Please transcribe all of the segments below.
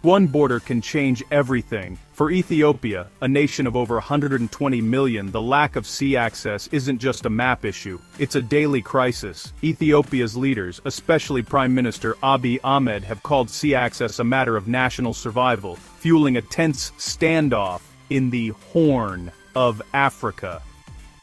One border can change everything. For Ethiopia, a nation of over 120 million, the lack of sea access isn't just a map issue, it's a daily crisis. Ethiopia's leaders, especially Prime Minister Abiy Ahmed, have called sea access a matter of national survival, fueling a tense standoff in the Horn of Africa.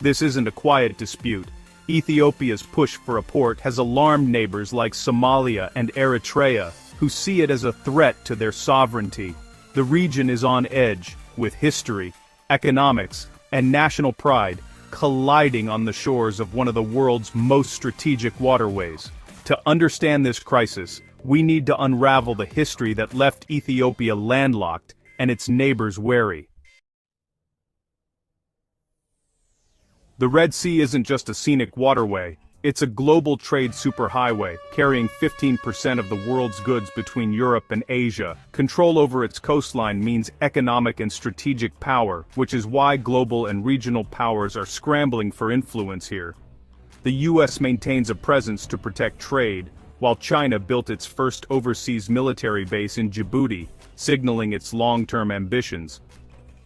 This isn't a quiet dispute. Ethiopia's push for a port has alarmed neighbors like Somalia and Eritrea, who see it as a threat to their sovereignty. The region is on edge, with history, economics, and national pride colliding on the shores of one of the world's most strategic waterways. To understand this crisis, we need to unravel the history that left Ethiopia landlocked and its neighbors wary. The Red Sea isn't just a scenic waterway. It's a global trade superhighway, carrying 15% of the world's goods between Europe and Asia. Control over its coastline means economic and strategic power, which is why global and regional powers are scrambling for influence here. The US maintains a presence to protect trade, while China built its first overseas military base in Djibouti, signaling its long-term ambitions.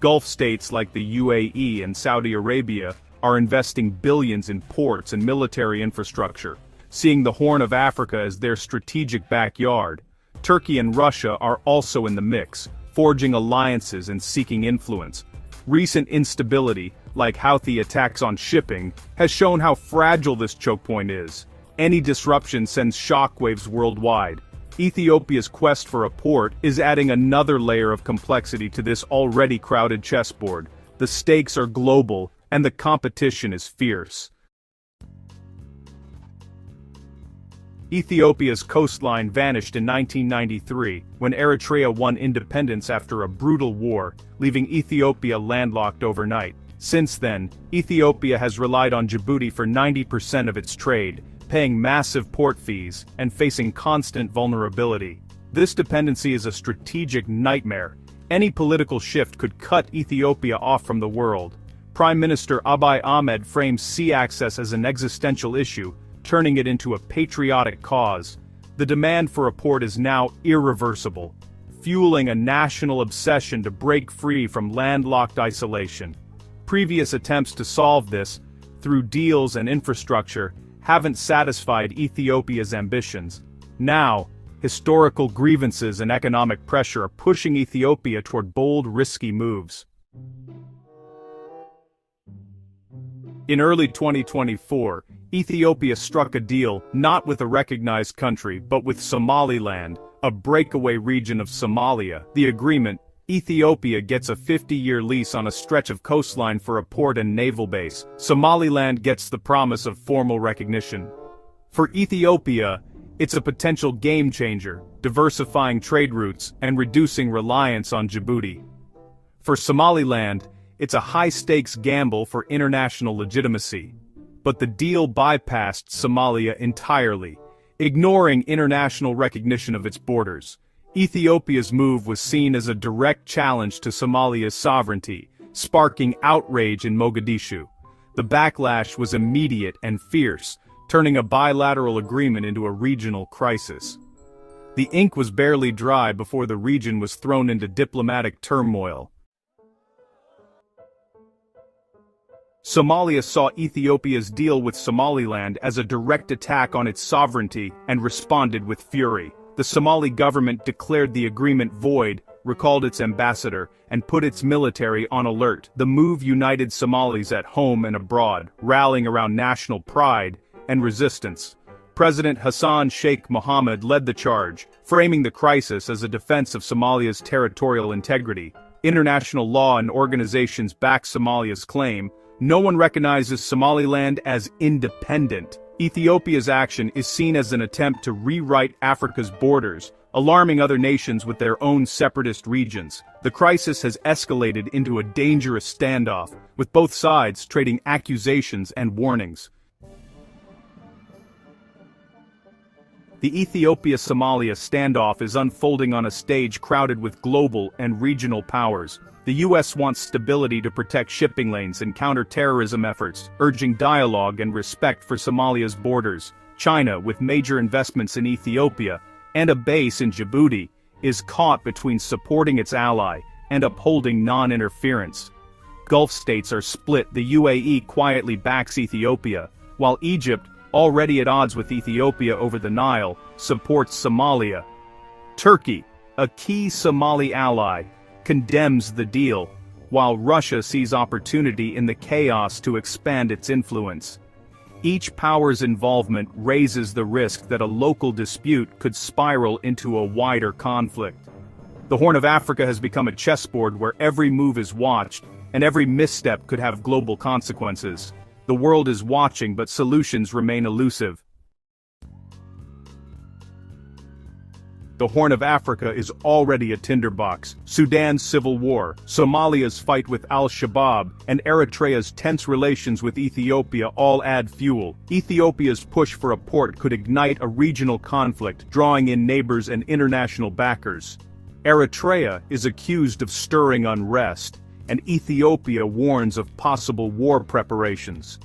Gulf states like the UAE and Saudi Arabia are investing billions in ports and military infrastructure, seeing the Horn of Africa as their strategic backyard. Turkey and Russia are also in the mix, forging alliances and seeking influence. Recent instability, like Houthi attacks on shipping, has shown how fragile this choke point is. Any disruption sends shockwaves worldwide. Ethiopia's quest for a port is adding another layer of complexity to this already crowded chessboard. The stakes are global, and the competition is fierce. Ethiopia's coastline vanished in 1993, when Eritrea won independence after a brutal war, leaving Ethiopia landlocked overnight. Since then, Ethiopia has relied on Djibouti for 90% of its trade, paying massive port fees and facing constant vulnerability. This dependency is a strategic nightmare. Any political shift could cut Ethiopia off from the world. Prime Minister Abiy Ahmed frames sea access as an existential issue, turning it into a patriotic cause. The demand for a port is now irreversible, fueling a national obsession to break free from landlocked isolation. Previous attempts to solve this, through deals and infrastructure, haven't satisfied Ethiopia's ambitions. Now, historical grievances and economic pressure are pushing Ethiopia toward bold, risky moves. In early 2024, Ethiopia struck a deal not with a recognized country but with Somaliland, a breakaway region of Somalia. The agreement: Ethiopia gets a 50-year lease on a stretch of coastline for a port and naval base. Somaliland gets the promise of formal recognition. For Ethiopia, it's a potential game-changer, diversifying trade routes and reducing reliance on Djibouti. For Somaliland, it's a high-stakes gamble for international legitimacy. But the deal bypassed Somalia entirely, ignoring international recognition of its borders. Ethiopia's move was seen as a direct challenge to Somalia's sovereignty, sparking outrage in Mogadishu. The backlash was immediate and fierce, turning a bilateral agreement into a regional crisis. The ink was barely dry before the region was thrown into diplomatic turmoil. Somalia saw Ethiopia's deal with Somaliland as a direct attack on its sovereignty and responded with fury. The Somali government declared the agreement void, recalled its ambassador, and put its military on alert. The move united Somalis at home and abroad, rallying around national pride and resistance. President Hassan Sheikh Mohammed led the charge, framing the crisis as a defense of Somalia's territorial integrity. International law and organizations back Somalia's claim. No one recognizes Somaliland as independent. Ethiopia's action is seen as an attempt to rewrite Africa's borders, alarming other nations with their own separatist regions. The crisis has escalated into a dangerous standoff, with both sides trading accusations and warnings. The Ethiopia-Somalia standoff is unfolding on a stage crowded with global and regional powers. The U.S. wants stability to protect shipping lanes and counter terrorism efforts, urging dialogue and respect for Somalia's borders. China, with major investments in Ethiopia and a base in Djibouti, is caught between supporting its ally and upholding non-interference. Gulf states are split. The UAE quietly backs Ethiopia, while Egypt, already at odds with Ethiopia over the Nile, supports Somalia. Turkey, a key Somali ally, condemns the deal, while Russia sees opportunity in the chaos to expand its influence. Each power's involvement raises the risk that a local dispute could spiral into a wider conflict. The Horn of Africa has become a chessboard where every move is watched, and every misstep could have global consequences. The world is watching, but solutions remain elusive. The Horn of Africa is already a tinderbox. Sudan's civil war, Somalia's fight with al-Shabaab, and Eritrea's tense relations with Ethiopia all add fuel. Ethiopia's push for a port could ignite a regional conflict, drawing in neighbors and international backers. Eritrea is accused of stirring unrest, and Ethiopia warns of possible war preparations.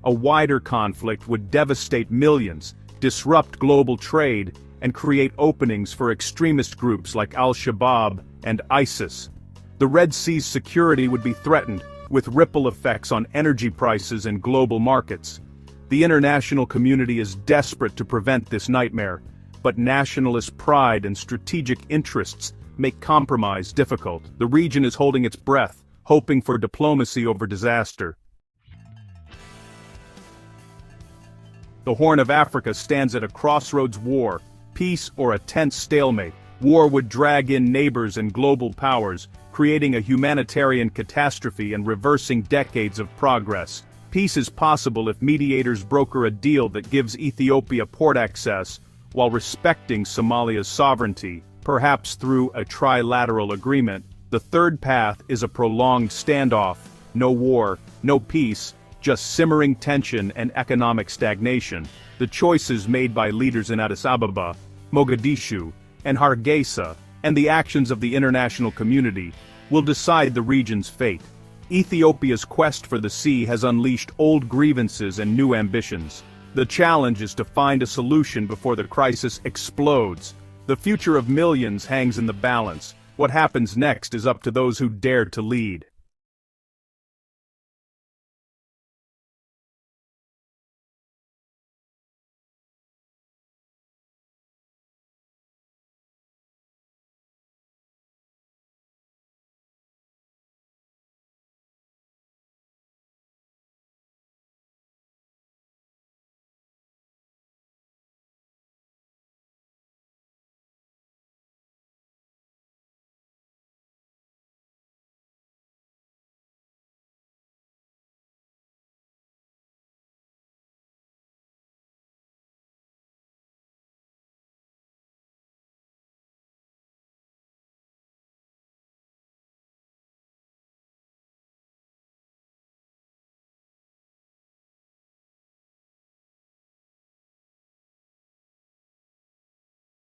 A wider conflict would devastate millions, disrupt global trade, and create openings for extremist groups like al-Shabaab and ISIS. The Red Sea's security would be threatened, with ripple effects on energy prices and global markets. The international community is desperate to prevent this nightmare, but nationalist pride and strategic interests make compromise difficult. The region is holding its breath, hoping for diplomacy over disaster. The Horn of Africa stands at a crossroads: war, peace, or a tense stalemate. War would drag in neighbors and global powers, creating a humanitarian catastrophe and reversing decades of progress. Peace is possible if mediators broker a deal that gives Ethiopia port access while respecting Somalia's sovereignty, perhaps through a trilateral agreement. The third path is a prolonged standoff: no war, no peace, just simmering tension and economic stagnation. The choices made by leaders in Addis Ababa, Mogadishu, and Hargeisa, and the actions of the international community, will decide the region's fate. Ethiopia's quest for the sea has unleashed old grievances and new ambitions. The challenge is to find a solution before the crisis explodes. The future of millions hangs in the balance. What happens next is up to those who dare to lead.